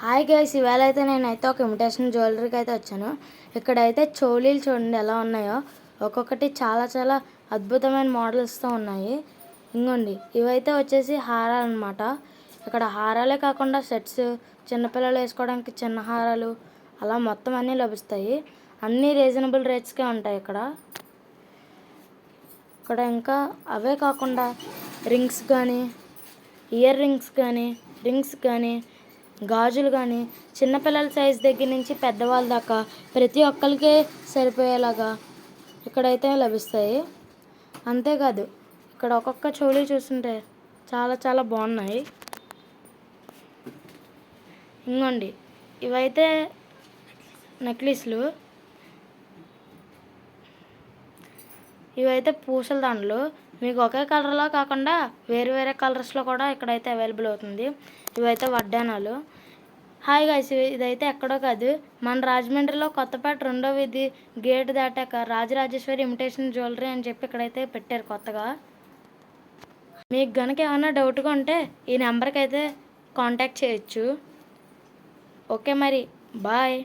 Hi guys, ఇవాళ అయితే నేనైతే ఒక ఇమిటేషన్ జ్యువెలరీకి అయితే వచ్చాను. ఇక్కడైతే చోలీలు చూడండి ఎలా ఉన్నాయో. ఒక్కొక్కటి చాలా చాలా అద్భుతమైన మోడల్స్తో ఉన్నాయి. ఇంకోండి ఇవైతే వచ్చేసి హారాలు అనమాట. ఇక్కడ హారాలే కాకుండా సెట్స్, చిన్నపిల్లలు వేసుకోవడానికి చిన్న హారాలు అలా మొత్తం అన్నీ లభిస్తాయి. అన్నీ రీజనబుల్ రేట్స్కే ఉంటాయి ఇక్కడ. ఇంకా అవే కాకుండా రింగ్స్ కానీ, ఇయర్ రింగ్స్ కానీ, గాజులు కానీ చిన్నపిల్లల సైజ్ దగ్గర నుంచి పెద్దవాళ్ళ దాకా ప్రతి ఒక్కరికి సరిపోయేలాగా ఇక్కడైతే లభిస్తాయి. అంతేకాదు ఇక్కడ ఒక్కొక్క చోళీ చూస్తుంటే చాలా చాలా బాగున్నాయి. ఇంకోండి ఇవైతే నెక్లెస్లు, ఇవైతే పూసల దండలు. మీకు ఒకే కలర్లో కాకుండా వేరే వేరే కలర్స్లో కూడా ఇక్కడైతే అవైలబుల్ అవుతుంది. ఇవైతే వడ్డానాలు. హాయ్ గైస్, ఇదైతే ఎక్కడో కాదు, మన రాజమండ్రిలో కొత్తపేట 2వ వీధి గేట్ దాటాక రాజరాజేశ్వరి ఇమిటేషన్ జ్యువెలరీ అని చెప్పి ఇక్కడైతే పెట్టారు కొత్తగా. మీకు కనుక ఏమైనా డౌట్గా ఉంటే ఈ నెంబర్కి అయితే కాంటాక్ట్ చేయొచ్చు. ఓకే మరి, బాయ్.